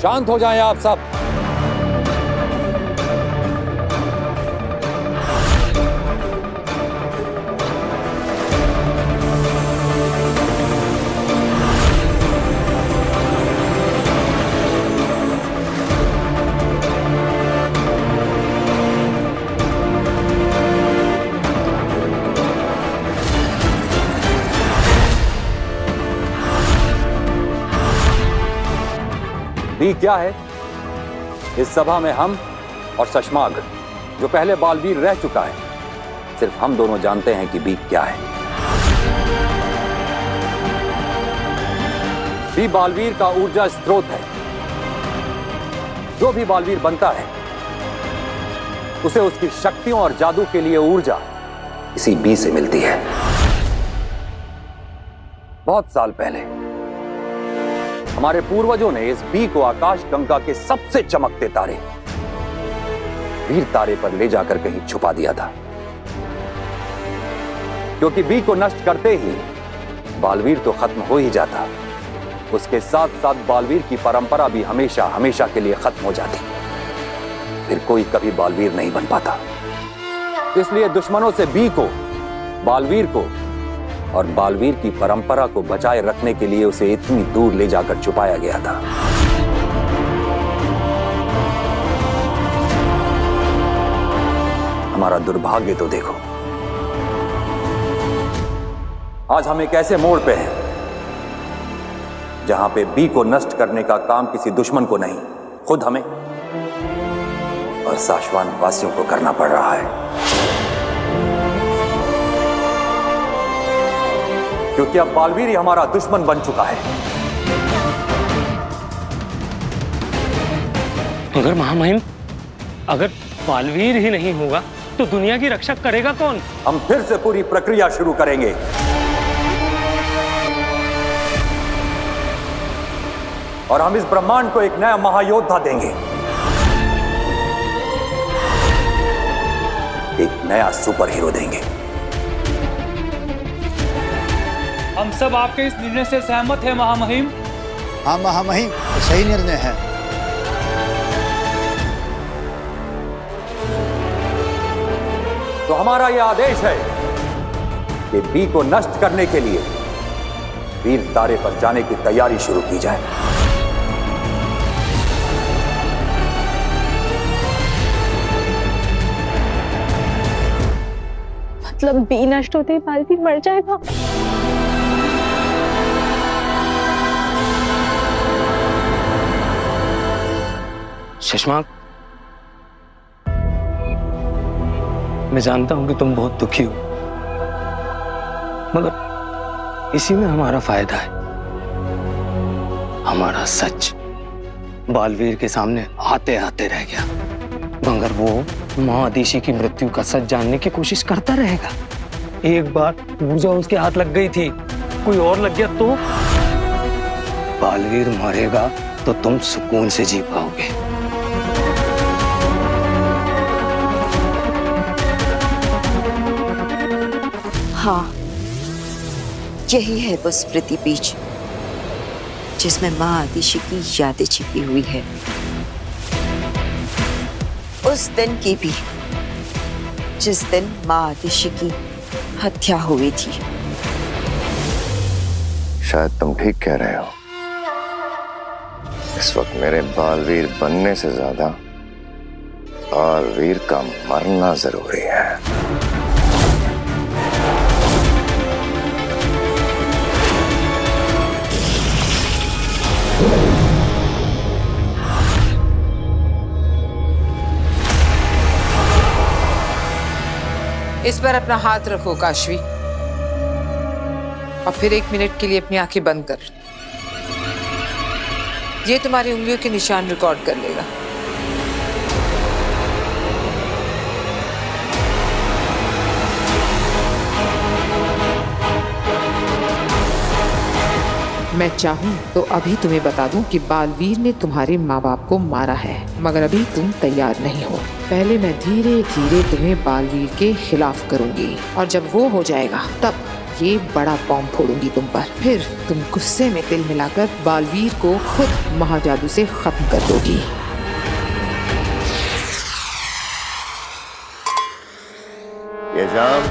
शांत हो जाएं आप सब। बी क्या है? इस सभा में हम और शशमाग, जो पहले बालवीर रह चुका है, सिर्फ हम दोनों जानते हैं कि बी क्या है। बी बालवीर का ऊर्जा स्रोत है। जो भी बालवीर बनता है उसे उसकी शक्तियों और जादू के लिए ऊर्जा इसी बी से मिलती है। बहुत साल पहले हमारे पूर्वजों ने इस बी को आकाश गंगा के सबसे चमकते तारे वीर तारे पर ले जाकर कहीं छुपा दिया था, क्योंकि बी को नष्ट करते ही बालवीर तो खत्म हो ही जाता, उसके साथ साथ बालवीर की परंपरा भी हमेशा हमेशा के लिए खत्म हो जाती। फिर कोई कभी बालवीर नहीं बन पाता। इसलिए दुश्मनों से बी को, बालवीर को और बालवीर की परंपरा को बचाए रखने के लिए उसे इतनी दूर ले जाकर छुपाया गया था। हमारा दुर्भाग्य तो देखो, आज हम एक ऐसे मोड़ पे हैं जहां पे बी को नष्ट करने का काम किसी दुश्मन को नहीं, खुद हमें और शाश्वान वासियों को करना पड़ रहा है। क्योंकि अब बालवीर ही हमारा दुश्मन बन चुका है। अगर महामहिम, अगर बालवीर ही नहीं होगा तो दुनिया की रक्षा करेगा कौन? हम फिर से पूरी प्रक्रिया शुरू करेंगे। और हम इस ब्रह्मांड को एक नया महायोद्धा देंगे, एक नया सुपर हीरो देंगे। हम सब आपके इस निर्णय से सहमत हैं महामहिम। हाँ महामहिम, सही निर्णय है। तो हमारा यह आदेश है कि बी को नष्ट करने के लिए वीर तारे पर जाने की तैयारी शुरू की जाए। मतलब बी नष्ट होते ही बालवीर मर जाएगा? शशमाक, मैं जानता हूं कि तुम बहुत दुखी हो, मगर इसी में हमारा फायदा है। हमारा सच बालवीर के सामने आते आते रह गया, मगर वो मां आदिशि की मृत्यु का सच जानने की कोशिश करता रहेगा। एक बार ऊर्जा उसके हाथ लग गई थी, कोई और लग गया तो बालवीर मरेगा तो तुम सुकून से जी पाओगे। हाँ, यही है वो स्मृति बीज जिसमें मां आदिशि की यादें छिपी हुई है, उस दिन की भी जिस दिन मां आदिशि की हत्या हुई थी। शायद तुम ठीक कह रहे हो। इस वक्त मेरे बालवीर बनने से ज्यादा बालवीर का मरना जरूरी है। इस पर अपना हाथ रखो काशवी, और फिर 1 मिनट के लिए अपनी आंखें बंद कर। ये तुम्हारी उंगलियों के निशान रिकॉर्ड कर लेगा। मैं चाहूं तो अभी तुम्हें बता दूं कि बालवीर ने तुम्हारे माँ बाप को मारा है, मगर अभी तुम तैयार नहीं हो। पहले मैं धीरे धीरे तुम्हें बालवीर के खिलाफ करूंगी, और जब वो हो जाएगा तब ये बड़ा बॉम्ब फोड़ूंगी तुम पर। फिर तुम गुस्से में तिल मिलाकर बालवीर को खुद महाजादू से खत्म कर दोगी। ये जाम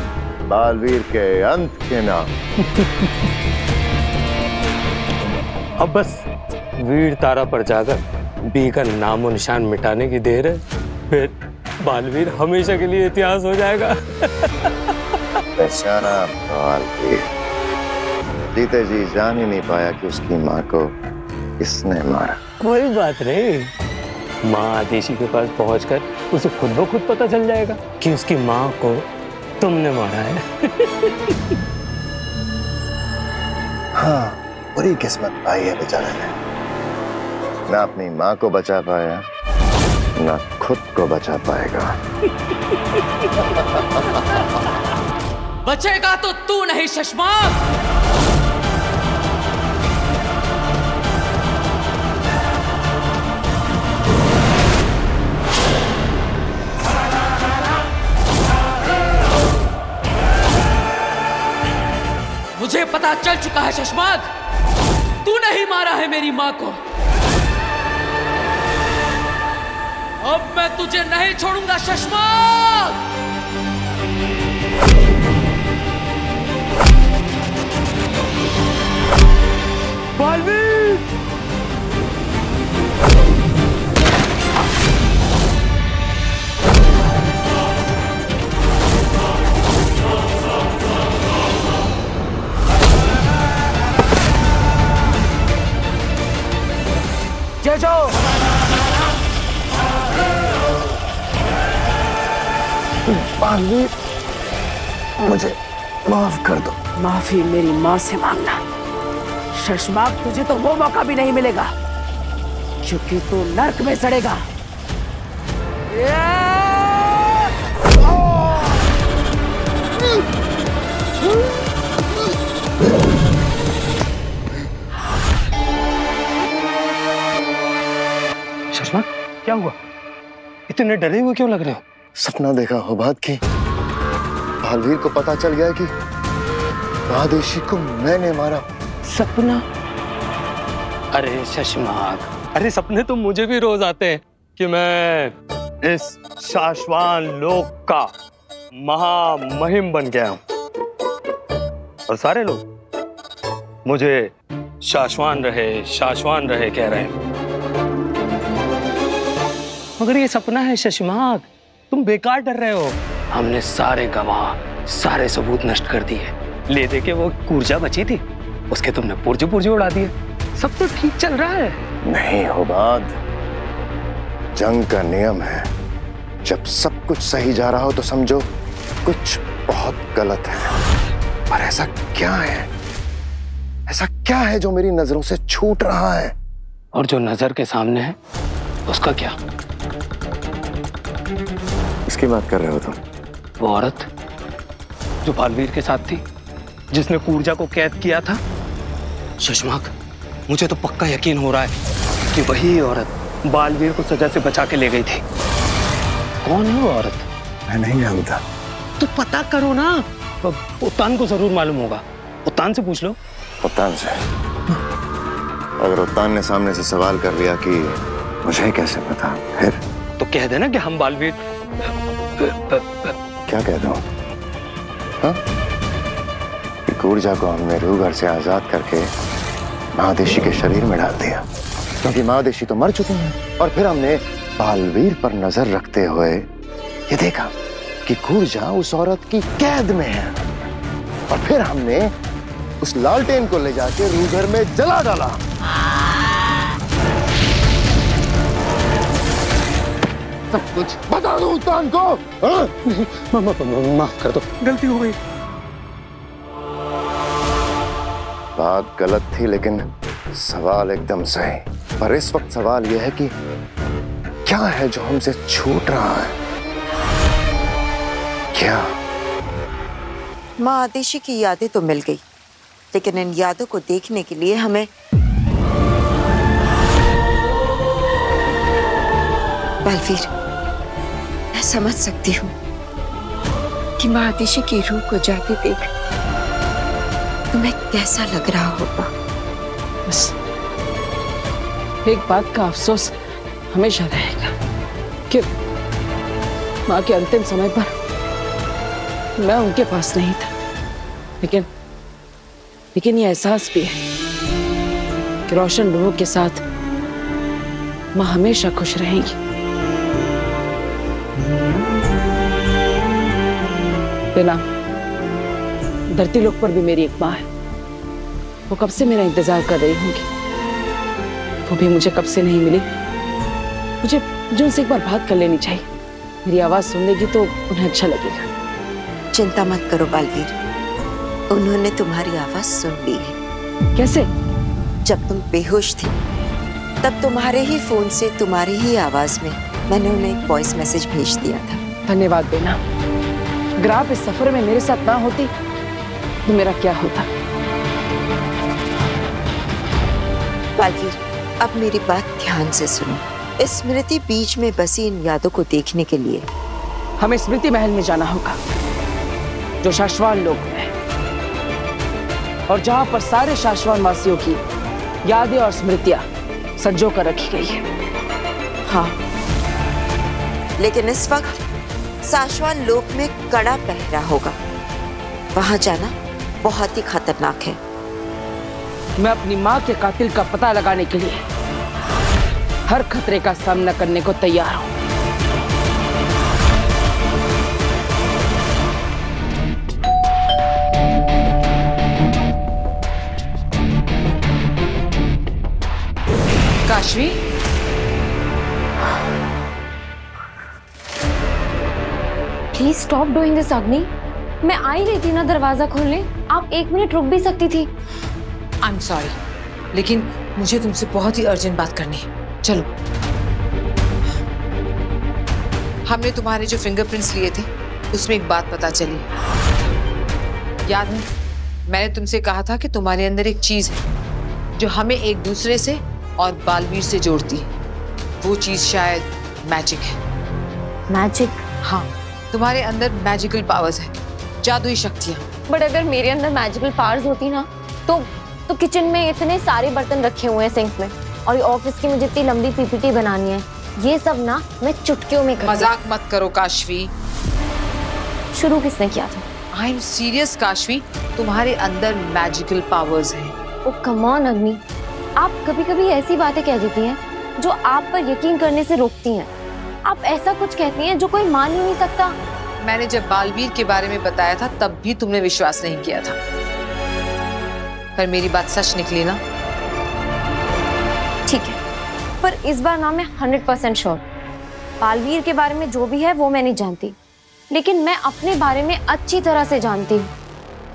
बालवीर के अंत के नाम। अब बस वीर तारा पर जाकर बी का नामो निशान मिटाने की देर है, फिर बालवीर हमेशा के लिए इतिहास हो जाएगा। बेचारा बालवीर जीते जी जान ही नहीं पाया कि उसकी माँ को किसने मारा। कोई बात नहीं, माँ आदेशी के पास पहुंचकर उसे खुद ब खुद पता चल जाएगा कि उसकी माँ को तुमने मारा है। हाँ, बुरी किस्मत पाई है बेचारे ने। ना अपनी माँ को बचा पाया, ना खुद को बचा पाएगा। बचेगा तो तू नहीं शशमाक। मुझे पता चल चुका है शशमाक, तू नहीं मारा है मेरी माँ को। अब मैं तुझे नहीं छोड़ूंगा शशमाक। बालवीर! जय जाओ। बालवीर, मुझे माफ कर दो। माफी मेरी माँ से मांगना। शशमाक, तुझे तो वो मौका भी नहीं मिलेगा क्योंकि तू नर्क में सड़ेगा। शशमाक, क्या हुआ? इतने डरे हुए क्यों लग रहे हो? सपना देखा हो बात की। बालवीर को पता चल गया कि आदेशी को मैंने मारा। सपना? अरे शशमाक, अरे सपने तो मुझे भी रोज आते हैं कि मैं इस शाश्वान लोक का महामहिम बन गया हूं और सारे लोग मुझे शाश्वान रहे कह रहे हैं। मगर ये सपना है शशमाक, तुम बेकार डर रहे हो। हमने सारे गवाह, सारे सबूत नष्ट कर दिए। ले दे के वो ऊर्जा बची थी, उसके तुमने पुर्जे उड़ा दिए। सब तो ठीक चल रहा है। नहीं होबाद, जंग का नियम है, जब सब कुछ सही जा रहा हो तो समझो कुछ बहुत गलत है। पर ऐसा क्या है? ऐसा क्या है जो मेरी नजरों से छूट रहा है? और जो नजर के सामने है उसका क्या? किसकी बात कर रहे हो तुम? वो औरत जो बालवीर के साथ थी, जिसने ऊर्जा को कैद किया था। शशमाक, मुझे तो पक्का यकीन हो रहा है कि वही औरत बालवीर को सजा से बचा के ले गई थी। कौन है वो औरत? मैं नहीं जानता। तो पता करो ना, उत्तान को जरूर मालूम होगा। उत्तान से पूछ लो। उत्तान से? अगर उत्तान ने सामने से सवाल कर लिया कि मुझे कैसे पता, फिर तो कह देना कि हम बालवीर। क्या कह दूं? हाँ? ऊर्जा को हमने रूह घर से आजाद करके महादेशी के शरीर में डाल दिया, क्योंकि महादेशी तो मर चुके हैं। और फिर हमने बालवीर पर नजर रखते हुए ये देखा कि ऊर्जा उस औरत की कैद में है। और फिर हमने उस लालटेन को ले जाके रूह घर में जला डाला। सब कुछ बता दो उत्तान को। माफ कर दो, गलती हो गई। बात गलत थी लेकिन सवाल एकदम सही। पर इस वक्त सवाल यह है कि क्या है जो हमसे छूट रहा है? क्या? माँ आदेशी की यादें तो मिल गई, लेकिन इन यादों को देखने के लिए हमें बालवीर, मैं समझ सकती हूँ कि माँ आदेशी की रूह को जाते देख तुम्हें कैसा लग रहा होगा? बस एक बात का अफसोस हमेशा रहेगा कि माँ के अंतिम समय पर मैं उनके पास नहीं था। लेकिन ये एहसास भी है कि रोशन लोगों के साथ माँ हमेशा खुश रहेंगी। बिना धरती लोक पर भी मेरी एक माँ है। वो कब से मेरा इंतजार कर रही होंगी। वो भी मुझे कब से नहीं मिली। मुझे उनसे एक बार बात कर लेनी चाहिए। मेरी आवाज सुन लेगी तो उन्हें अच्छा लगेगा। चिंता मत करो बालवीर, उन्होंने तुम्हारी आवाज सुन ली है। कैसे? जब तुम बेहोश थी तब तुम्हारे ही फोन से तुम्हारी ही आवाज में मैंने उन्हें एक वॉइस मैसेज भेज दिया था। धन्यवाद बेना। अगर आप इस सफर में मेरे साथ ना होती तो मेरा क्या होता? बालवीर, अब मेरी बात ध्यान से सुनो। इस स्मृति बीच में बसी इन यादों को देखने के लिए हमें स्मृति महल में जाना होगा, जो शाश्वान लोक में है और जहां पर सारे शाश्वान वासियों की यादें और स्मृतियां संजो कर रखी गई है। हाँ, लेकिन इस वक्त शाश्वान लोक में कड़ा पहरा होगा। वहां जाना बहुत ही खतरनाक है। मैं अपनी माँ के कातिल का पता लगाने के लिए हर खतरे का सामना करने को तैयार हूं। Kashvi, please stop doing this अग्नि। मैं आ ही रही थी ना दरवाजा खोलने। आप 1 मिनट रुक भी सकती थी। आई एम सॉरी, लेकिन मुझे तुमसे बहुत ही अर्जेंट बात करनी है। चलो। हमने तुम्हारे जो फिंगरप्रिंट्स लिए थे उसमें एक बात पता चली। याद है, मैंने तुमसे कहा था कि तुम्हारे अंदर एक चीज है जो हमें एक दूसरे से और बालवीर से जोड़ती है। वो चीज शायद मैजिक है। मैजिक? हाँ, तुम्हारे अंदर मैजिकल पावर्स है, जादुई शक्तियाँ। बट अगर मेरे अंदर मैजिकल पावर्स होती ना तो किचन में इतने सारे बर्तन रखे हुए हैं सिंक में, और ये ऑफिस की मुझे इतनी लंबी पीपीटी बनानी है। ये सब ना मैं चुटकियों में करती। मजाक मत करो काशवी। शुरू किसने किया था? आई एम सीरियस काशवी, तुम्हारे अंदर मैजिकल पावर्स हैं। ओ कम ऑन अग्नि, आप कभी कभी ऐसी बातें कह देती हैं जो आप पर यकीन करने से रोकती हैं। आप ऐसा कुछ कहती हैं जो कोई मान ही नहीं सकता। मैंने जब बालवीर के बारे में बताया था तब भी तुमने विश्वास नहीं किया था, पर मेरी बात सच निकली ना। ठीक है, पर इस बार ना मैं 100% श्योर। बालवीर के बारे में जो भी है वो मैं नहीं जानती, लेकिन मैं अपने बारे में अच्छी तरह से जानती हूँ।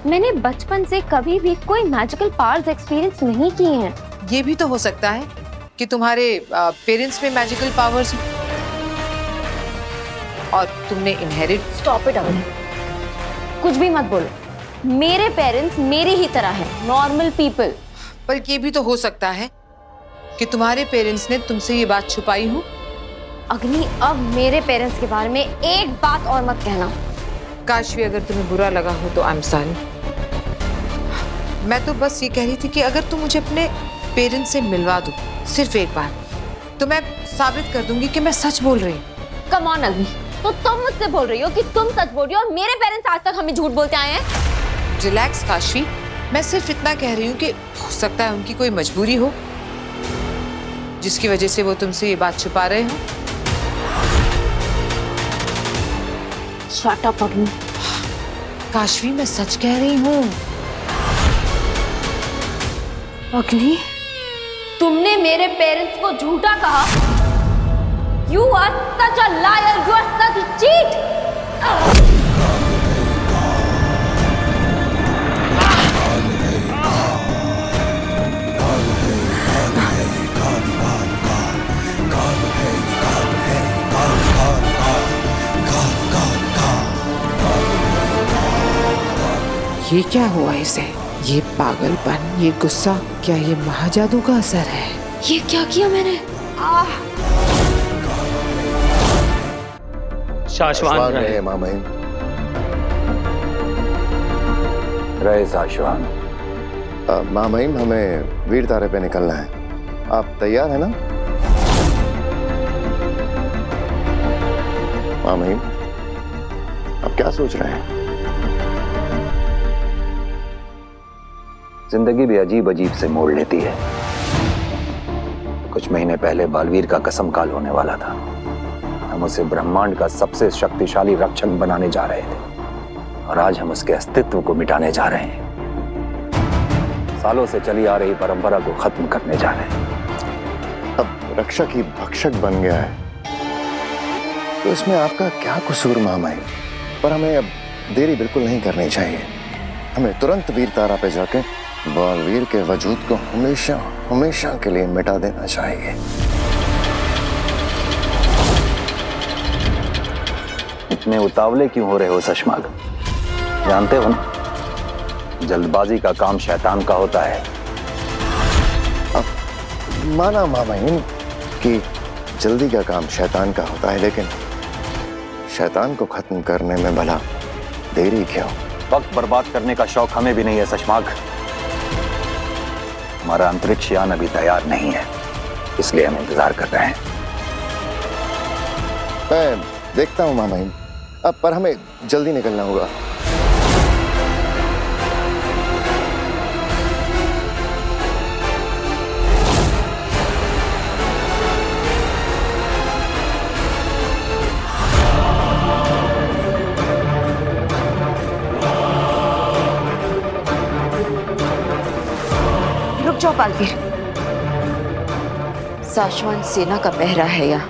मैंने बचपन से कभी भी कोई मैजिकल पावर्स एक्सपीरियंस नहीं किए हैं। ये भी तो हो सकता है कि तुम्हारे पेरेंट्स में मैजिकल पावर्स हो और तुमने इनहेरिट। स्टॉप इट अग्नि, कुछ भी मत बोलो। मेरे पेरेंट्स मेरी ही तरह हैं, नॉर्मल पीपल। पर ये भी तो हो सकता है कि तुम्हारे पेरेंट्स ने तुमसे ये बात छुपाई हो। अग्नि, अब मेरे पेरेंट्स के बारे में एक बात और मत कहना। काशवी, अगर तुम्हें बुरा लगा हो तो आई एम सॉरी। मैं तो बस ये कह रही थी कि अगर तुम मुझे अपने पेरेंट्स से मिलवा दो सिर्फ एक बार, तो मैं साबित कर दूंगी कि मैं सच बोल रही हूँ। कम ऑन अग्नि, तो तुम मुझसे बोल रही हो कि तुम सच बोल रही हो और मेरे पेरेंट्स आज तक हमें झूठ बोलते आए हैं? रिलैक्स काशवी, मैं सिर्फ इतना कह रही हूँ कि हो सकता है उनकी कोई मजबूरी हो जिसकी वजह से वो तुमसे ये बात छुपा रहे हो। शट अप अग्नि। काशवी, मैं सच कह रही हूँ। अग्नि, तुमने मेरे पेरेंट्स को झूठा कहा। You are such a liar. You are such a cheat. ये क्या हुआ इसे? ये पागलपन, ये गुस्सा, क्या ये महाजादू का असर है? ये क्या किया मैंने? शाश्वान रहे माँ महिम। रहे शाश्वान। माँ महिम, हमें वीर तारे पे निकलना है। आप तैयार है ना? माँ महिम, आप क्या सोच रहे हैं? जिंदगी भी अजीब अजीब से मोड़ लेती है। कुछ महीने पहले बालवीर का कसम काल होने वाला था। हम उसे ब्रह्मांड का सबसे शक्तिशाली रक्षक बनाने जा रहे थे और आज हम उसके अस्तित्व को मिटाने जा रहे हैं। सालों से चली आ रही परंपरा को खत्म करने जा रहे हैं। अब रक्षक ही भक्षक बन गया है, तो इसमें आपका क्या कसूर माँ महिम? पर हमें अब देरी बिल्कुल नहीं करनी चाहिए। हमें तुरंत वीर तारा पे जाके बालवीर के वजूद को हमेशा हमेशा के लिए मिटा देना चाहिए। इतने उतावले क्यों हो रहे हो शशमाग? जानते हो ना, जल्दबाजी का काम शैतान का होता है। अब माना माँ महिम कि जल्दी का काम शैतान का होता है, लेकिन शैतान को खत्म करने में भला देरी क्यों? वक्त बर्बाद करने का शौक हमें भी नहीं है शशमाग। हमारा अंतरिक्ष यान अभी तैयार नहीं है, इसलिए हम इंतजार कर रहे हैं। मैं देखता हूँ माँ महिम, अब पर हमें जल्दी निकलना होगा। रुक जाओ बालवीर, साशवान सेना का पहरा है यहाँ।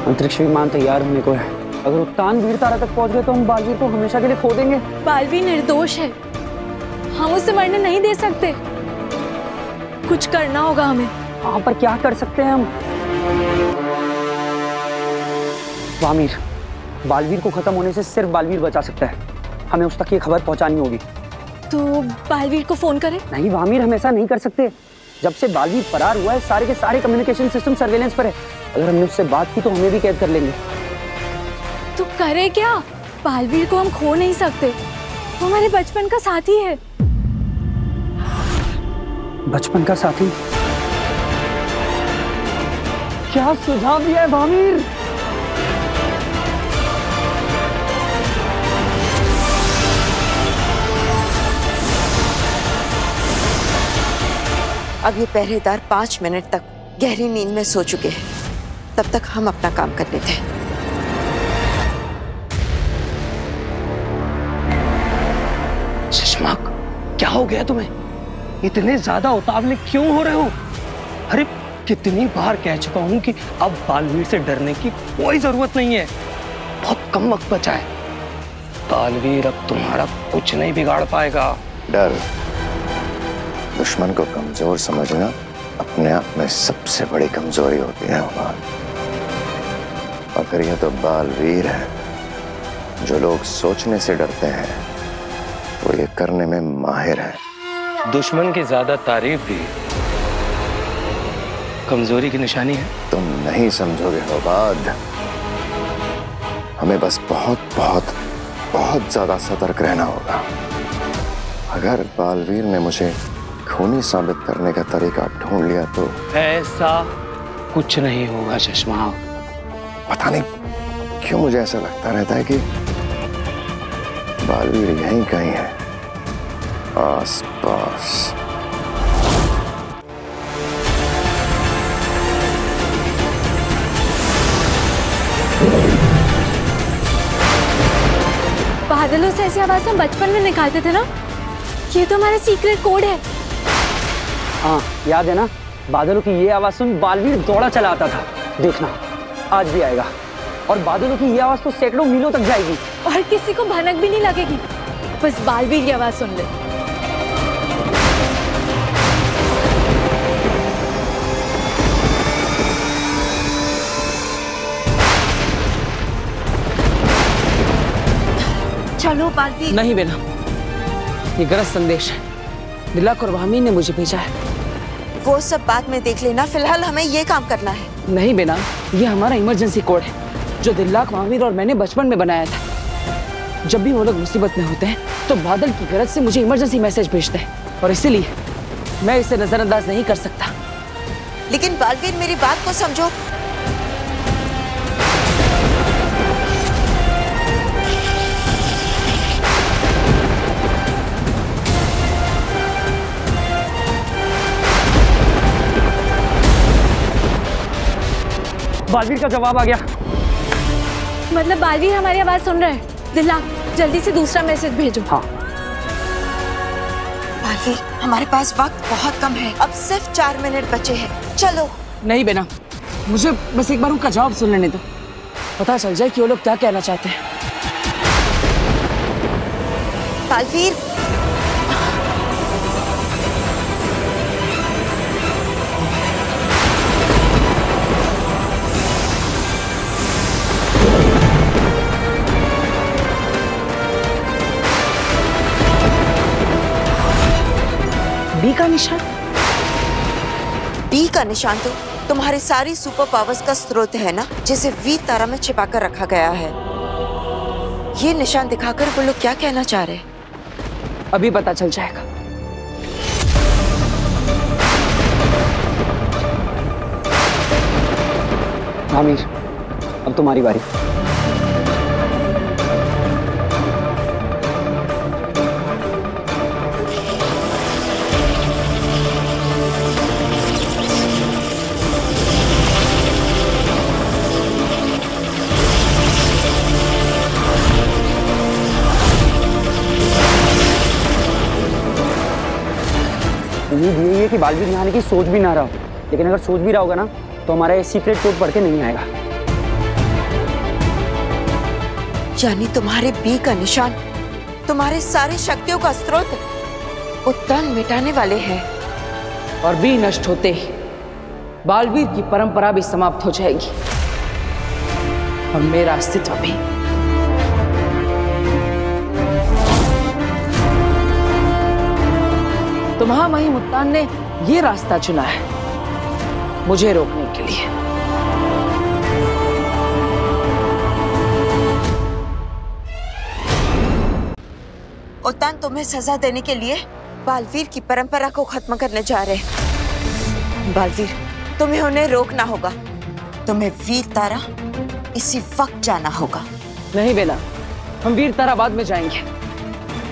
अंतरिक्ष विमान तैयार होने को है। अगर उत्तान वीर तारा तक पहुंच गए तो हम बालवीर को हमेशा के लिए खो देंगे। बालवीर निर्दोष है, हम उसे मरने नहीं दे सकते। कुछ करना होगा हमें। हाँ, पर क्या कर सकते हैं हम? वामीर, बालवीर को खत्म होने से सिर्फ बालवीर बचा सकता है। हमें उस तक ये खबर पहुंचानी होगी। तो बालवीर को फोन करें? नहीं वामीर, हम ऐसा नहीं कर सकते। जब से बालवीर फरार हुआ है, सारे के सारे कम्युनिकेशन सिस्टम सर्वेलेंस पर है। अगर हमने उससे बात की तो हमें भी कैद कर लेंगे। तो करे क्या? बालवीर को हम खो नहीं सकते, वो हमारे बचपन का साथी है। बचपन का साथी? क्या सुझाव दिया है वामीर? अब ये पहरेदार 5 मिनट तक गहरी नींद में सो चुके हैं, तब तक हम अपना काम कर लेते हैं। शशमाक, क्या हो गया तुम्हें? इतने ज्यादा उतावले क्यों हो रहे हो? अरे कितनी बार कह चुका हूं कि अब बालवीर से डरने की कोई जरूरत नहीं है। बहुत कम वक्त बचा है। बालवीर अब तुम्हारा कुछ नहीं बिगाड़ पाएगा। डर, दुश्मन को कमजोर समझना अपने आप में सबसे बड़ी कमजोरी होती है उमान। और फिर यह तो बालवीर है। जो लोग सोचने से डरते हैं वो ये करने में माहिर है। दुश्मन की ज्यादा तारीफ भी कमजोरी की निशानी है। तुम नहीं समझोगे होबाद। हमें बस बहुत बहुत बहुत ज्यादा सतर्क रहना होगा। अगर बालवीर ने मुझे खूनी साबित करने का तरीका ढूंढ लिया तो ऐसा कुछ नहीं होगा शशमाक। पता नहीं क्यों मुझे ऐसा लगता रहता है कि बालवीर यहीं कहीं है, आस पास। बादलों से ऐसी आवाज हम बचपन में निकालते थे ना, ये तो हमारा सीक्रेट कोड है। हाँ, याद है ना? बादलों की ये आवाज सुन बालवीर दौड़ा चला आता था। देखना, आज भी आएगा। और बादलों की ये आवाज तो सैकड़ों मीलों तक जाएगी और किसी को भनक भी नहीं लगेगी। बस बालवीर की आवाज सुन ले। चलो बालवीर। नहीं बेना, ये गलत संदेश है। दिलक और वामी ने मुझे भेजा है। वो सब बाद में देख लेना, फिलहाल हमें ये काम करना है। नहीं बेना, ये हमारा इमरजेंसी कोड है। जो दिल्लाक, महावीर और मैंने बचपन में बनाया था। जब भी वो लोग मुसीबत में होते हैं तो बादल की गरज से मुझे इमरजेंसी मैसेज भेजते हैं और इसीलिए मैं इसे नजरअंदाज नहीं कर सकता। लेकिन बालवीर, मेरी बात को समझो। बालवीर का जवाब आ गया। मतलब बालवीर हमारी आवाज सुन रहे हैं। दिल्लाक, जल्दी से दूसरा मैसेज भेजो। हाँ। बालवीर, हमारे पास वक्त बहुत कम है, अब सिर्फ 4 मिनट बचे हैं। चलो। नहीं बेना, मुझे बस एक बार उनका जवाब सुन लेने दो, पता चल जाए कि वो लोग क्या कहना चाहते हैं। बालवीर, बी का निशान? बी का निशान तो तुम्हारी सारी सुपर पावर्स का स्रोत है ना, जिसे वी तारा में छिपा कर रखा गया है। ये निशान दिखाकर वो लोग क्या कहना चाह रहे हैं? अभी पता चल जाएगा। आमिर, अब तुम्हारी बारी। उम्मीद यही है कि बालवीर यहाँ आने की सोच भी ना रहा हो, लेकिन अगर सोच भी रहा होगा ना तो हमारा ये सीक्रेट कोड पढ़ के नहीं आएगा। यानी तुम्हारे बी का निशान तुम्हारे सारी शक्तियों का स्रोत उत्तान मिटाने वाले हैं। और बी नष्ट होते ही बालवीर की परंपरा भी समाप्त हो जाएगी और मेरा अस्तित्व भी। तो महामहिम उत्तान ने ये रास्ता चुना है मुझे रोकने के लिए। उत्तान तुम्हें सजा देने के लिए बालवीर की परंपरा को खत्म करने जा रहे हैं। बालवीर, तुम्हें उन्हें रोकना होगा। तुम्हें वीर तारा इसी वक्त जाना होगा। नहीं बेला, हम वीर तारा बाद में जाएंगे,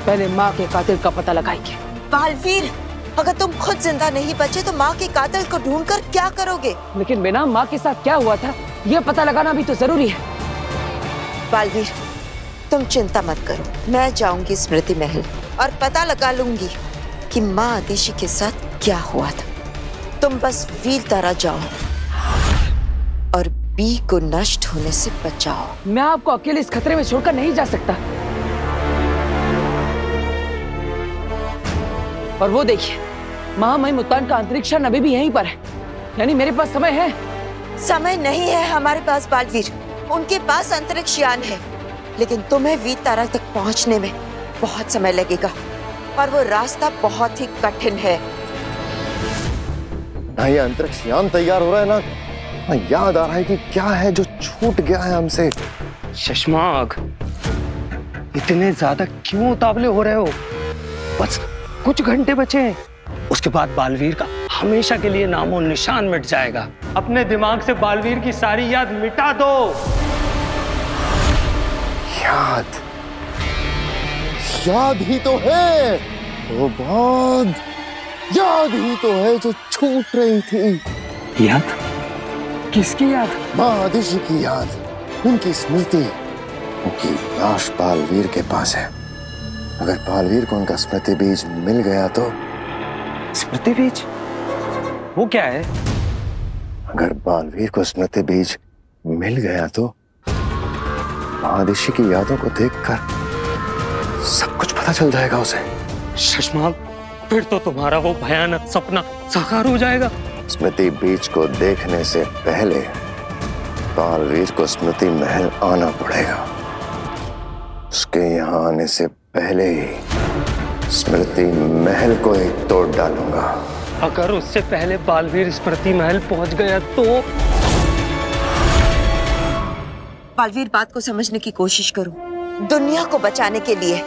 पहले माँ के कातिल का पता लगाएंगे। बालवीर, अगर तुम खुद जिंदा नहीं बचे तो माँ के कातिल को ढूंढकर क्या करोगे? लेकिन बेना, माँ के साथ क्या हुआ था ये पता लगाना भी तो जरूरी है। बालवीर, तुम चिंता मत करो, मैं जाऊंगी स्मृति महल और पता लगा लूंगी कि माँ आदिशी के साथ क्या हुआ था। तुम बस वीर तारा जाओ और बी को नष्ट होने से बचाओ। मैं आपको अकेले इस खतरे में छोड़कर नहीं जा सकता। और वो देखिए, महामहिम उत्तान का अंतरिक्ष यान अभी भी यहीं पर है, यानी मेरे पास समय है। समय नहीं है हमारे पास बालवीर, उनके पास अंतरिक्ष यान है, लेकिन तुम्हें वीर तारा तक पहुंचने में बहुत समय लगेगा और वो रास्ता बहुत ही कठिन है। ना ये अंतरिक्ष यान तैयार हो रहा है ना याद आ रहा है कि क्या है जो छूट गया है हमसे। शशमाग, इतने ज्यादा क्यों उतावले हो रहे हो? बस कुछ घंटे बचे हैं, उसके बाद बालवीर का हमेशा के लिए नामो निशान मिट जाएगा। अपने दिमाग से बालवीर की सारी याद मिटा दो। याद ही तो है वो, बहुत याद ही तो है जो छूट रही थी। याद? किसकी याद? माँ आदिशी की याद, उनकी स्मृति। उनकी लाश बालवीर के पास है। अगर बालवीर को उनका स्मृति बीज मिल गया तो। स्मृति बीज? वो क्या है? अगर बालवीर को स्मृति बीज मिल गया तो आदिशी की यादों को देखकर सब कुछ पता चल जाएगा उसे। शशमाग, फिर तो तुम्हारा वो भयानक सपना साकार हो जाएगा। स्मृति बीज को देखने से पहले बालवीर को स्मृति महल आना पड़ेगा। उसके यहाँ आने से पहले ही स्मृति महल को ही तोड़ डालूंगा। अगर उससे पहले बालवीर स्मृति महल पहुंच गया तो बालवीर, बात को समझने की कोशिश करो। दुनिया को बचाने के लिए,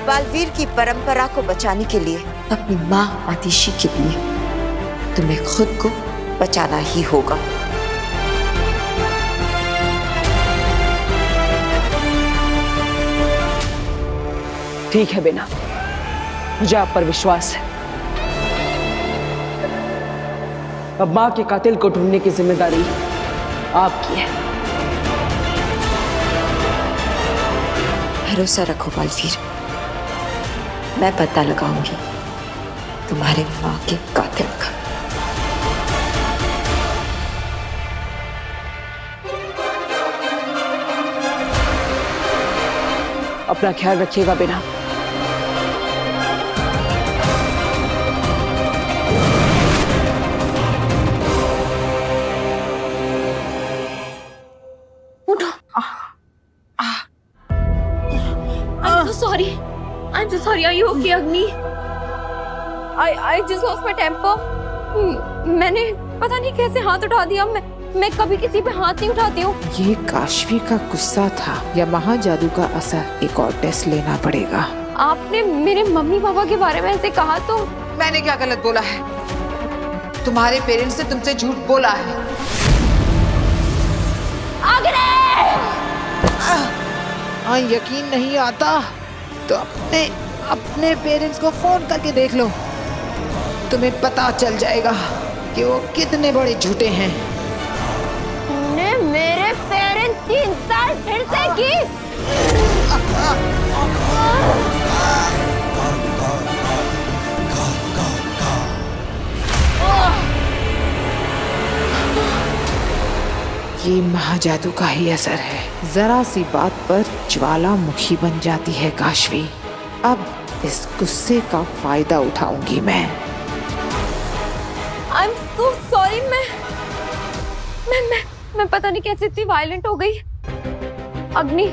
बालवीर की परंपरा को बचाने के लिए, अपनी माँ आतिशी के लिए तुम्हें खुद को बचाना ही होगा। ठीक है बेना, मुझे आप पर विश्वास है। अब माँ के कातिल को ढूंढने की जिम्मेदारी आपकी है। भरोसा रखो बालवीर, मैं पता लगाऊंगी तुम्हारे माँ के कातिल का। अपना ख्याल रखिएगा बेना। I'm so sorry. Are you okay, Agni? I just lost my temper. मैंने पता नहीं कैसे हाथ उठा दिया। मैं कभी किसी पे हाथ नहीं उठाती हूँ। ये काशवी का गुस्सा था या महाजादू का असर? एक और टेस्ट लेना पड़ेगा। आपने मेरे मम्मी पापा के बारे में ऐसे कहा तो? मैंने क्या गलत बोला है? तुम्हारे पेरेंट्स ने तुमसे झूठ बोला है। यकीन नहीं आता तो अपने पेरेंट्स को फोन करके देख लो, तुम्हें पता चल जाएगा कि वो कितने बड़े झूठे हैं। तुमने मेरे पेरेंट्स की इंसल्ट फिर से की। ये महाजादू का ही असर है। जरा सी बात पर ज्वालामुखी बन जाती है काशवी। अब इस गुस्से का फायदा उठाऊंगी मैं। I'm so sorry। मैं पता नहीं कैसे इतनी वायलेंट हो गई। अग्नि,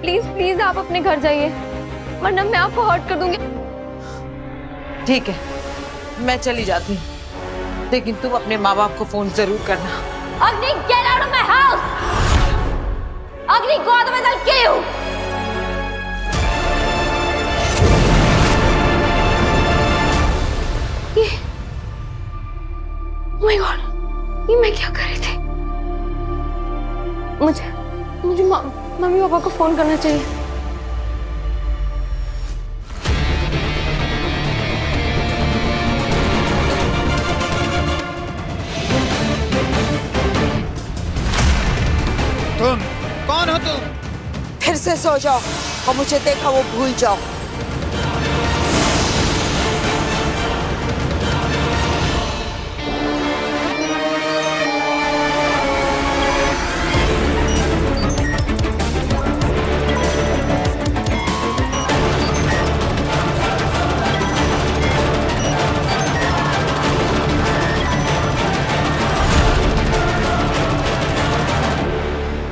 प्लीज आप अपने घर जाइए, वरना मैं आपको हर्ट कर दूंगी। ठीक है, मैं चली जाती हूँ, लेकिन तुम अपने माँ बाप को फोन जरूर करना। Agni, get out of my house! Agni, go otherwise I'll kill you! Oh my God, ये मैं क्या कर रही थी? मुझे मम्मी पापा को फोन करना चाहिए। तुम कौन हो? तुम फिर से सो जाओ और मुझे देखा वो भूल जाओ।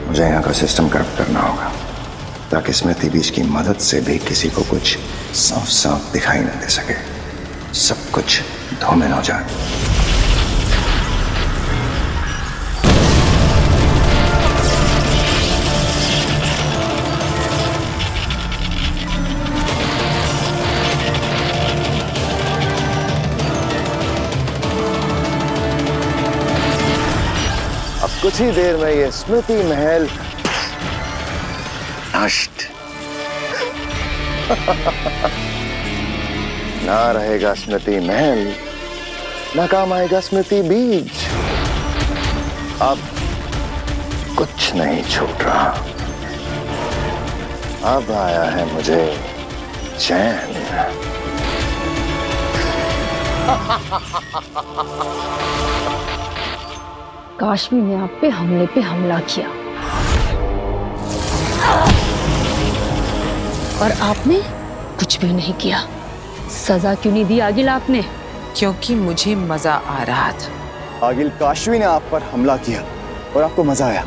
मुझे यहाँ का सिस्टम करप्ट करना होगा ताकि स्मृति बीज की मदद से भी किसी को कुछ साफ साफ दिखाई न दे सके, सब कुछ धूमिल हो जाए। कुछ ही देर में ये स्मृति महल नष्ट। ना रहेगा स्मृति महल, ना काम आएगा स्मृति बीज। अब कुछ नहीं छूट रहा। अब आया है मुझे चैन। काशवी ने आप पे हमला किया और आपने कुछ भी नहीं किया। सजा क्यों नहीं दी आगिल आपने? क्योंकि मुझे मजा आ रहा था। आगिल, काशवी ने आप पर हमला किया और आपको मजा आया।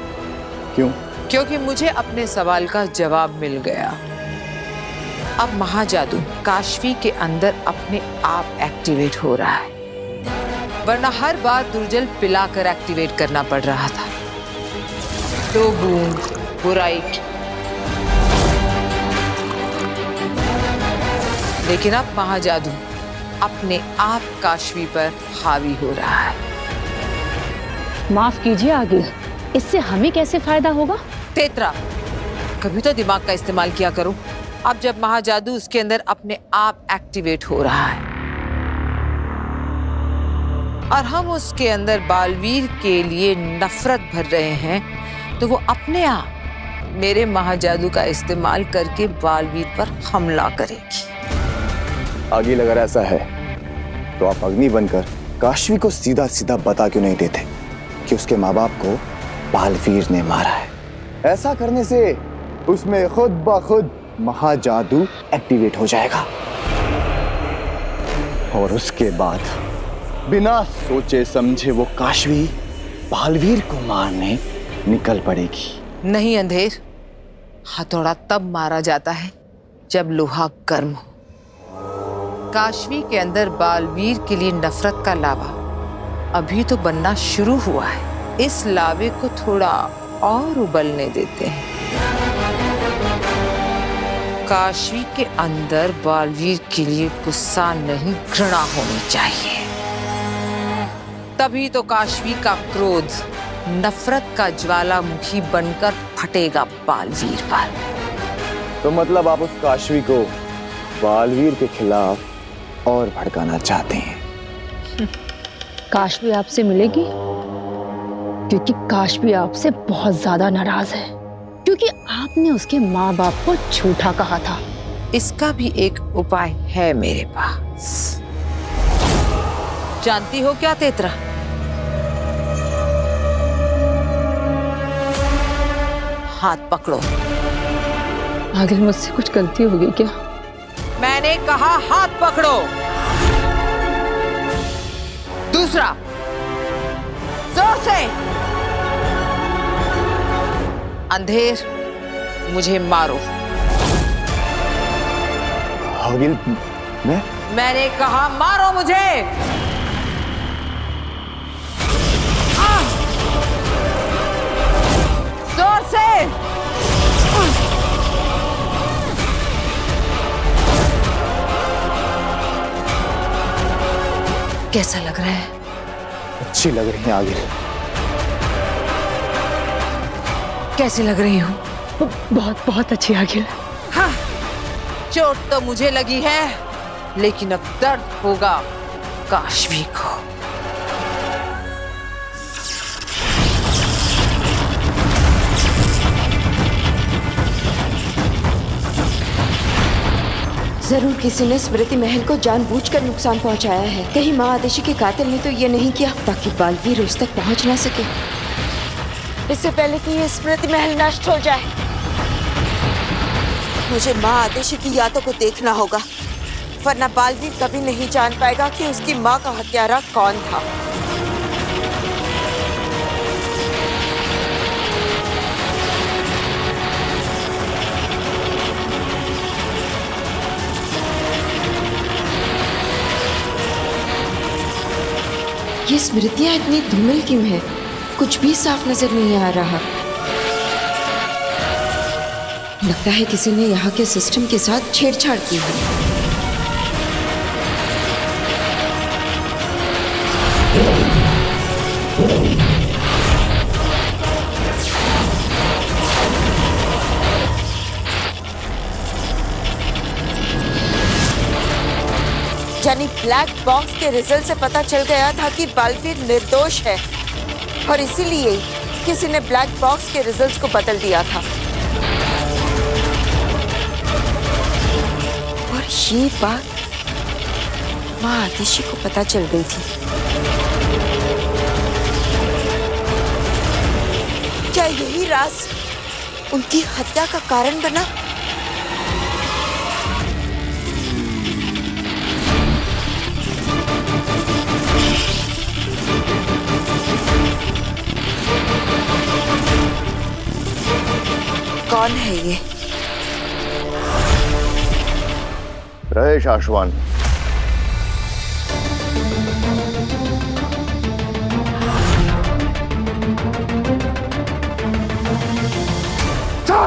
क्यों? क्योंकि मुझे अपने सवाल का जवाब मिल गया। अब महाजादू काशवी के अंदर अपने आप एक्टिवेट हो रहा है, वरना हर बार दुर्जल पिलाकर एक्टिवेट करना पड़ रहा था। 2 बूंद बुराई की। लेकिन अब महाजादू अपने आप काशवी पर हावी हो रहा है। माफ कीजिए आगिल, इससे हमें कैसे फायदा होगा? तेतरा, कभी तो दिमाग का इस्तेमाल किया करो। अब जब महाजादू उसके अंदर अपने आप एक्टिवेट हो रहा है और हम उसके अंदर बालवीर के लिए नफरत भर रहे हैं, तो वो अपने आप मेरे महाजादू का इस्तेमाल करके बालवीर पर हमला करेगी। आगिल, अगर ऐसा है तो आप अग्नि बनकर काशवी को सीधा सीधा बता क्यों नहीं देते कि उसके माँ बाप को बालवीर ने मारा है? ऐसा करने से उसमें खुद ब खुद महाजादू एक्टिवेट हो जाएगा और उसके बाद बिना सोचे समझे वो काशवी बालवीर को मारने निकल पड़ेगी। नहीं अंधेर, हथौड़ा तब मारा जाता है जब लोहा गर्म हो। काशवी के अंदर बालवीर के लिए नफरत का लावा अभी तो बनना शुरू हुआ है। इस लावे को थोड़ा और उबलने देते हैं। काशवी के अंदर बालवीर के लिए गुस्सा नहीं, घृणा होनी चाहिए। तभी तो काशवी का क्रोध नफरत का ज्वालामुखी बनकर फटेगा बालवीर पर। तो मतलब आप उस काशवी को बालवीर के खिलाफ और भड़काना चाहते हैं? काशवी आपसे मिलेगी क्योंकि काशवी आपसे बहुत ज्यादा नाराज है, क्योंकि आपने उसके माँ बाप को झूठा कहा था। इसका भी एक उपाय है मेरे पास। जानती हो क्या तेतरा? हाथ पकड़ो। आगिल, मुझसे कुछ गलती हो गई क्या? मैंने कहा हाथ पकड़ो। दूसरा, जोर से। अंधेर, मुझे मारो। आगिल, मैंने कहा मारो मुझे। जोर से। कैसा लग रहा है? अच्छी लग रही है आगिल। कैसी लग रही हूँ? बहुत बहुत अच्छी आगिल। हाँ, चोट तो मुझे लगी है, लेकिन अब दर्द होगा काशवी को। जरूर किसी ने स्मृति महल को जानबूझकर नुकसान पहुंचाया है। कहीं माँ आदेशी के कातिल ने तो ये नहीं किया ताकि बालवीर उस तक पहुंच ना सके। इससे पहले कि ये स्मृति महल नष्ट हो जाए, मुझे माँ आदेशी की यादों को देखना होगा, वरना बालवीर कभी नहीं जान पाएगा कि उसकी माँ का हत्यारा कौन था। ये स्मृतियां इतनी धूमिल क्यों है? कुछ भी साफ नजर नहीं आ रहा। लगता है किसी ने यहाँ के सिस्टम के साथ छेड़छाड़ की है। यानी ब्लैक बॉक्स के रिजल्ट से पता चल गया था कि बालवीर निर्दोष है और इसीलिए किसी ने ब्लैक बॉक्स के रिजल्ट्स को बदल दिया था। और ये बात माँ आदिशी को पता चल गई थी। क्या यही राज उनकी हत्या का कारण बना? कौन है ये? रहे आशवान।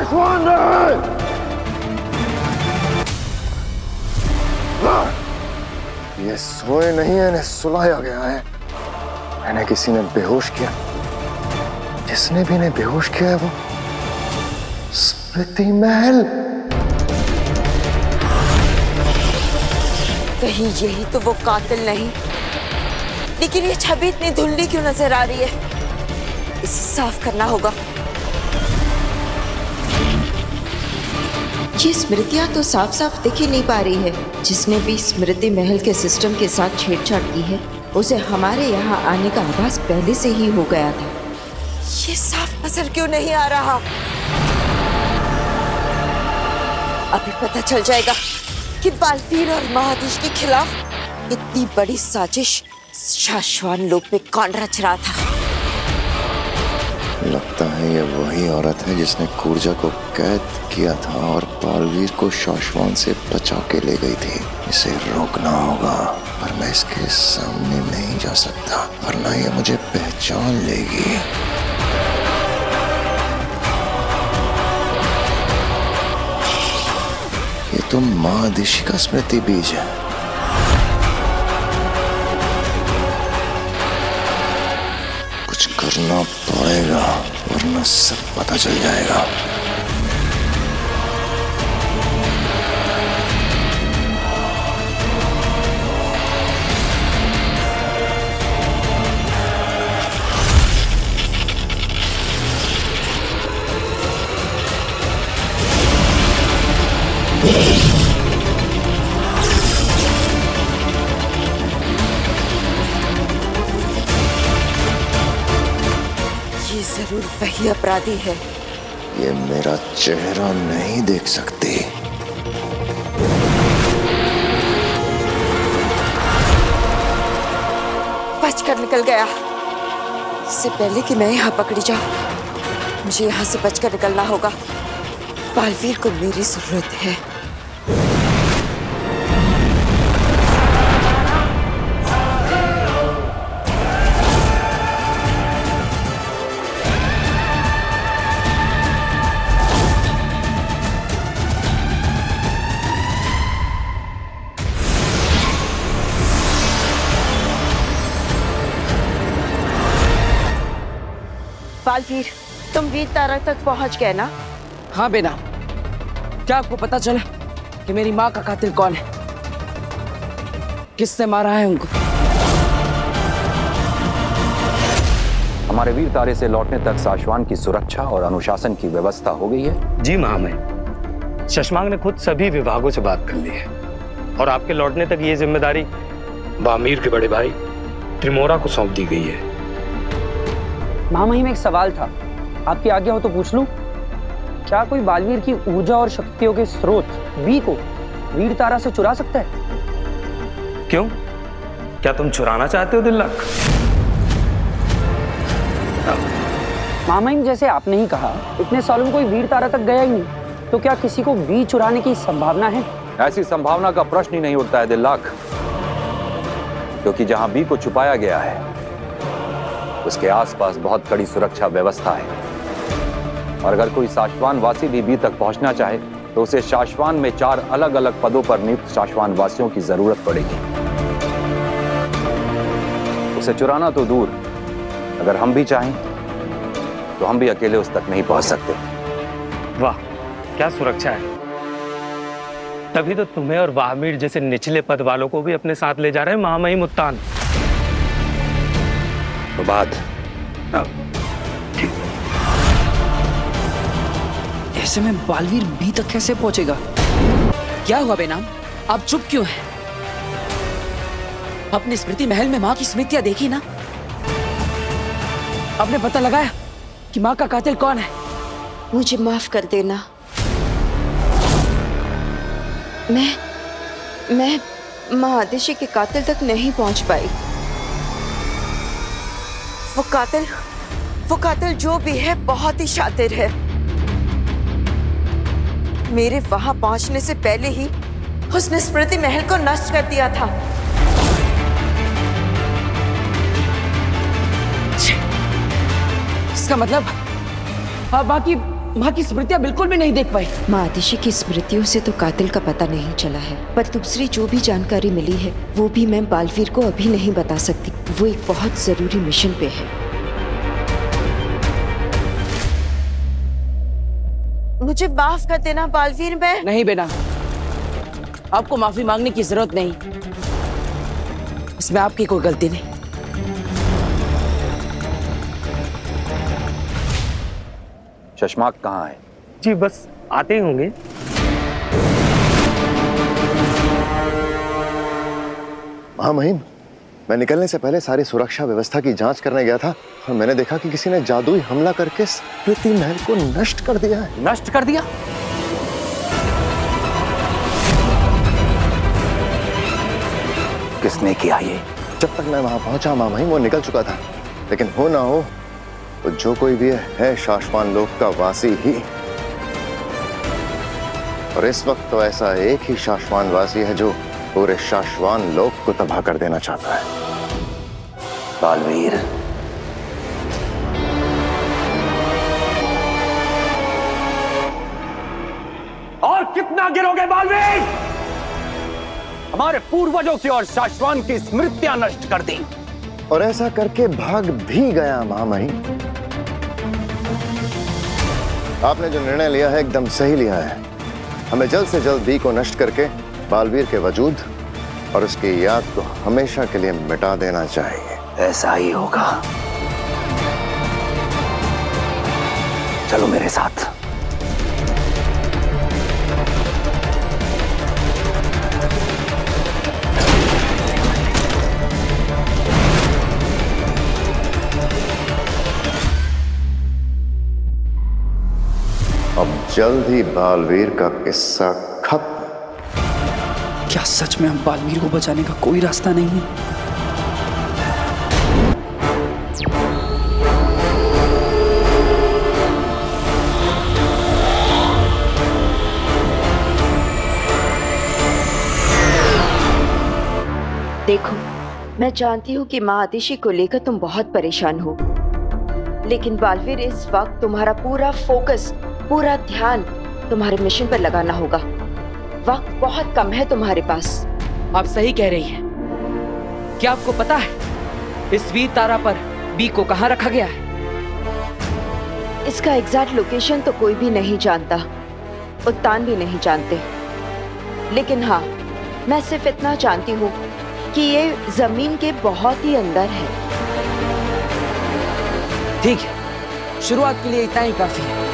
शाश्वान रहे। ये सोए नहीं है, इन्हें सुलाया गया है। इन्हें किसी ने बेहोश किया। जिसने भी इन्हें बेहोश किया है वो स्मृति महल। कहीं यही तो वो कातिल नहीं, लेकिन ये छवि इतनी धुंधली क्यों नजर आ रही है? इसे साफ करना होगा। ये स्मृतियां तो साफ साफ दिख ही नहीं पा रही है। जिसने भी स्मृति महल के सिस्टम के साथ छेड़छाड़ की है उसे हमारे यहाँ आने का आभास पहले से ही हो गया था। ये साफ नजर क्यों नहीं आ रहा? अभी पता चल जाएगा कि बालवीर और महादेश के खिलाफ इतनी बड़ी साजिश शाश्वान लोक में कौन रच रहा था। लगता है ये वही औरत है जिसने कूर्जा को कैद किया था और बालवीर को शाश्वान से बचा के ले गई थी। इसे रोकना होगा, पर मैं इसके सामने नहीं जा सकता वरना ये मुझे पहचान लेगी। ये तो महादेशी का स्मृति बीज है। कुछ करना पड़ेगा वरना सब पता चल जाएगा। जरूर वही अपराधी है। ये मेरा चेहरा नहीं देख सकती। बचकर निकल गया। इससे पहले कि मैं यहाँ पकड़ी जाऊं, मुझे यहाँ से बचकर निकलना होगा। बालवीर को मेरी जरूरत है। बालवीर, तुम वीर तारा तक पहुंच गए ना? हाँ बेना, क्या आपको पता चला कि मेरी माँ का कातिल कौन है? किसने मारा है उनको? हमारे वीर तारे से लौटने तक शाश्वान की सुरक्षा और अनुशासन की व्यवस्था हो गई है। जी महामहिम, शशमांग ने खुद सभी विभागों से बात कर ली है और आपके लौटने तक ये जिम्मेदारी बामीर के बड़े भाई त्रिमोरा को सौंप दी गई है। महामहिम, एक सवाल था, आपकी आज्ञा हो तो पूछ लूं? क्या कोई बालवीर की ऊर्जा और शक्तियों के स्रोत बी को वीर तारा से चुरा सकता है? क्यों, क्या तुम चुराना चाहते हो दिल्लक? महामहिम, जैसे आपने ही कहा, इतने सालों में कोई वीर तारा तक गया ही नहीं, तो क्या किसी को बी चुराने की संभावना है? ऐसी संभावना का प्रश्न ही नहीं उठता है दिल्लक, क्योंकि जहां बी को छुपाया गया है उसके आसपास बहुत कड़ी सुरक्षा व्यवस्था है और अगर कोई शाश्वान वासी भी बी तक पहुंचना चाहे तो उसे शाश्वान में 4 अलग अलग पदों पर नियुक्त शाश्वान वासियों की जरूरत पड़ेगी। उसे चुराना तो दूर, अगर हम भी चाहें तो हम भी अकेले उस तक नहीं पहुंच सकते। वाह, क्या सुरक्षा है! तभी तो तुम्हें और वाहमीर जैसे निचले पद वालों को भी अपने साथ ले जा रहे हैं महामहिम उत्तान। तो बात ऐसे में बालवीर बी तक कैसे पहुंचेगा? क्या हुआ बेनाम, आप चुप क्यों हैं? अपनी स्मृति महल में माँ की स्मृतियां देखी ना? आपने पता लगाया कि माँ का कातिल कौन है? मुझे माफ कर देना। मैं महादेशी के कातिल तक नहीं पहुंच पाई। वो कातिल जो भी है बहुत ही शातिर है। मेरे वहां पहुंचने से पहले ही उसने स्मृति महल को नष्ट कर दिया था। इसका मतलब आप बाकी माँ की स्मृतियाँ बिल्कुल भी नहीं देख पाई। माँ आदिशी की स्मृतियों से तो कातिल का पता नहीं चला है, पर दूसरी जो भी जानकारी मिली है वो भी मैं बालवीर को अभी नहीं बता सकती। वो एक बहुत जरूरी मिशन पे है। मुझे माफ कर देना बालवीर। मैं नहीं बेटा, आपको माफी मांगने की जरूरत नहीं, इसमें आपकी कोई गलती नहीं। शशमाक कहाँ है? जी बस आते ही होंगे। हाँ महिम, मैं निकलने से पहले सारी सुरक्षा व्यवस्था की जांच करने गया था और मैंने देखा कि किसी ने जादुई हमला करके स्मृति महल को नष्ट कर दिया है। नष्ट कर दिया? किसने किया ये? जब तक मैं वहां पहुंचा माँ महिम वो निकल चुका था, लेकिन हो ना हो तो जो कोई भी है शाश्वान लोक का वासी ही। और इस वक्त तो ऐसा एक ही शाश्वान वासी है जो पूरे शाश्वान लोक को तबाह कर देना चाहता है। बालवीर। और कितना गिरोगे बालवीर? हमारे पूर्वजों की और शाश्वान की स्मृतियां नष्ट कर दी और ऐसा करके भाग भी गया महामहिम। आपने जो निर्णय लिया है एकदम सही लिया है। हमें जल्द से जल्द बी को नष्ट करके बालवीर के वजूद और उसकी याद को हमेशा के लिए मिटा देना चाहिए। ऐसा ही होगा। चलो मेरे साथ। अब जल्द ही बालवीर का किस्सा खत्म। क्या सच में हम बालवीर को बचाने का कोई रास्ता नहीं है? देखो, मैं जानती हूँ कि माँ आदिशी को लेकर तुम बहुत परेशान हो, लेकिन बालवीर इस वक्त तुम्हारा पूरा फोकस, पूरा ध्यान तुम्हारे मिशन पर लगाना होगा। वक्त बहुत कम है तुम्हारे पास। आप सही कह रही हैं। क्या आपको पता है इस वीर तारा पर बी को कहाँ रखा गया है? इसका एग्जैक्ट लोकेशन तो कोई भी नहीं जानता, उत्तान भी नहीं जानते, लेकिन हाँ, मैं सिर्फ इतना जानती हूँ कि ये जमीन के बहुत ही अंदर है। ठीक है, शुरुआत के लिए इतना ही काफी है।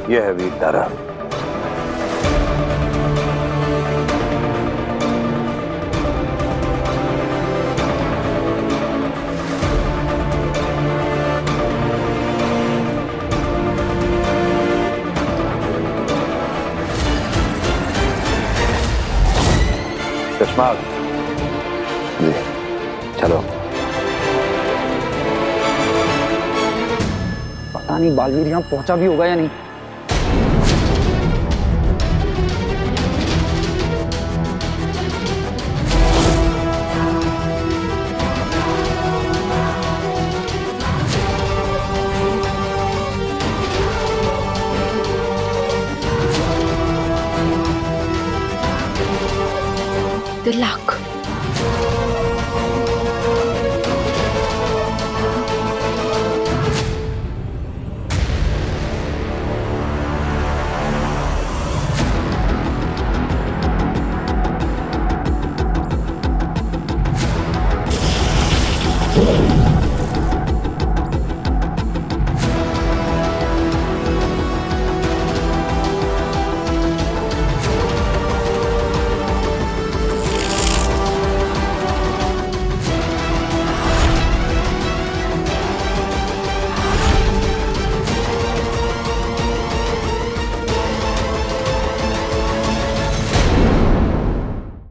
यह है वीर तारा। शशमाक जी चलो। पता नहीं बालवीर यहाँ पहुंचा भी होगा या नहीं। Good luck.